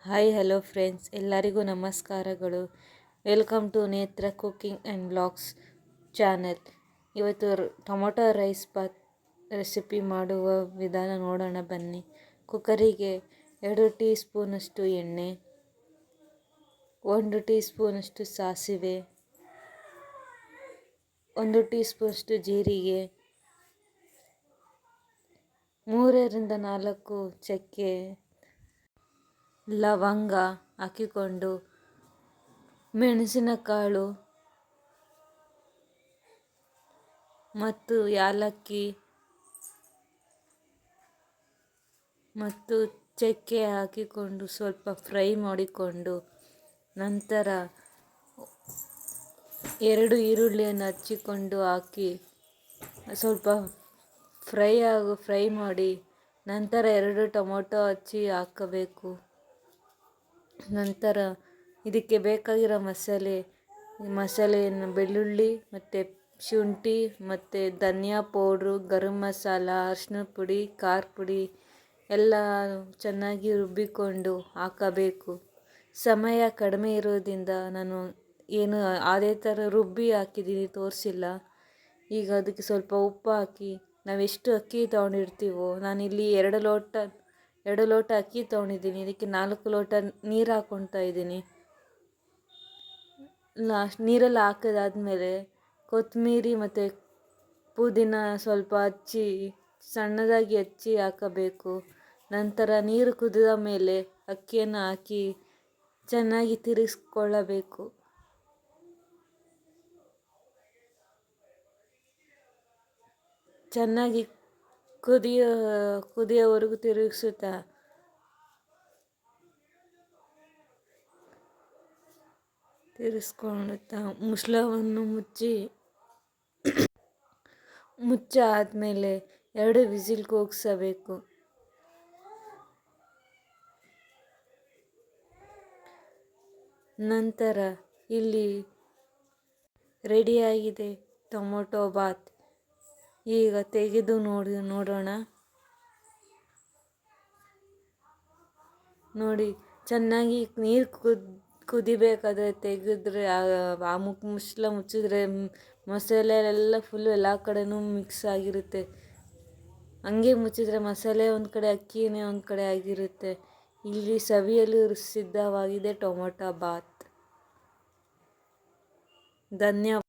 Hi hello friends, ಎಲ್ಲರಿಗೂ ನಮಸ್ಕಾರಗಳು. Welcome to ನೇತ್ರ ಕುಕ್ಕಿಂಗ್ ಆ್ಯಂಡ್ ಬ್ಲಾಗ್ಸ್ ಚಾನೆಲ್. ಇವತ್ತು ಟೊಮೊಟೊ ರೈಸ್ ಬಾತ್ ರೆಸಿಪಿ ಮಾಡುವ ವಿಧಾನ ನೋಡೋಣ ಬನ್ನಿ. ಕುಕ್ಕರಿಗೆ 2 ಟೀ ಸ್ಪೂನಷ್ಟು ಎಣ್ಣೆ, 1 ಟೀ ಸ್ಪೂನಷ್ಟು ಸಾಸಿವೆ, 1 ಟೀ ಸ್ಪೂನಷ್ಟು ಜೀರಿಗೆ, 3ರಿಂದ 4 ಚಕ್ಕೆ, ಲವಂಗ ಹಾಕಿಕೊಂಡು ಮೆಣಸಿನಕಾಳು ಮತ್ತು ಯಾಲಕ್ಕಿ ಮತ್ತು ಚಕ್ಕೆ ಹಾಕಿಕೊಂಡು ಸ್ವಲ್ಪ ಫ್ರೈ ಮಾಡಿಕೊಂಡು ನಂತರ 2 ಈರುಳ್ಳಿಯನ್ನು ಹಚ್ಚಿಕೊಂಡು ಹಾಕಿ ಸ್ವಲ್ಪ ಫ್ರೈ ಮಾಡಿ ನಂತರ 2 ಟೊಮೊಟೊ ಹಚ್ಚಿ ಹಾಕಬೇಕು. ನಂತರ ಇದಕ್ಕೆ ಬೇಕಾಗಿರೋ ಮಸಾಲೆಯನ್ನು ಬೆಳ್ಳುಳ್ಳಿ ಮತ್ತು ಶುಂಠಿ ಮತ್ತು ಧನಿಯಾ ಪೌಡ್ರು, ಗರಂ ಮಸಾಲ, ಅರಿಶಿನ ಪುಡಿ, ಖಾರ ಪುಡಿ ಎಲ್ಲ ಚೆನ್ನಾಗಿ ರುಬ್ಬಿಕೊಂಡು ಹಾಕಬೇಕು. ಸಮಯ ಕಡಿಮೆ ಇರೋದ್ರಿಂದ ನಾನು ಅದೇ ಥರ ರುಬ್ಬಿ ಹಾಕಿದ್ದೀನಿ, ತೋರಿಸಿಲ್ಲ. ಈಗ ಅದಕ್ಕೆ ಸ್ವಲ್ಪ ಉಪ್ಪು ಹಾಕಿ ನಾವೆಷ್ಟು ಅಕ್ಕಿ ತೊಗೊಂಡಿರ್ತೀವೋ, ನಾನಿಲ್ಲಿ 2 ಲೋಟ ಅಕ್ಕಿ ತೊಗೊಂಡಿದ್ದೀನಿ. ಇದಕ್ಕೆ 4 ಲೋಟ ನೀರು ಹಾಕ್ಕೊಳ್ತಾ ಇದ್ದೀನಿ. ನೀರೆಲ್ಲ ಹಾಕಿದಾದ್ಮೇಲೆ ಕೊತ್ತಂಬರಿ ಮತ್ತು ಪುದೀನ ಸ್ವಲ್ಪ ಸಣ್ಣದಾಗಿ ಹೆಚ್ಚಿ ಹಾಕಬೇಕು. ನಂತರ ನೀರು ಕುದಿದ ಮೇಲೆ ಅಕ್ಕಿಯನ್ನು ಹಾಕಿ ಚೆನ್ನಾಗಿ ತಿರುಗಿಸ್ಕೊಳ್ಳಬೇಕು. ಚೆನ್ನಾಗಿ ಕುದಿಯೋವರೆಗೂ ತಿರುಗಿಸುತ್ತಾ ಮುಚ್ಚಳವನ್ನು ಮುಚ್ಚಾದ್ಮೇಲೆ 2 ವಿಸಿಲ್ ಕೂಗಿಸಬೇಕು. ನಂತರ ಇಲ್ಲಿ ರೆಡಿಯಾಗಿದೆ ಟೊಮೊಟೊ ಬಾತ್. ಈಗ ತೆಗೆದು ನೋಡೋಣ. ನೋಡಿ, ಚೆನ್ನಾಗಿ ನೀರು ಕುದಿಬೇಕಾದ್ರೆ ತೆಗೆದ್ರೆ ಮುಚ್ಚಿದ್ರೆ ಮಸಾಲೆ ಎಲ್ಲ ಫುಲ್ಲು ಎಲ್ಲ ಕಡೆನೂ ಮಿಕ್ಸ್ ಆಗಿರುತ್ತೆ. ಹಂಗೆ ಮುಚ್ಚಿದ್ರೆ ಮಸಾಲೆ ಒಂದು ಕಡೆ, ಅಕ್ಕಿನೇ ಒಂದು ಕಡೆ ಆಗಿರುತ್ತೆ. ಇಲ್ಲಿ ಸವಿಯಲು ಸಿದ್ಧವಾಗಿದೆ ಟೊಮೊಟೊ ಬಾತ್. ಧನ್ಯವಾದ.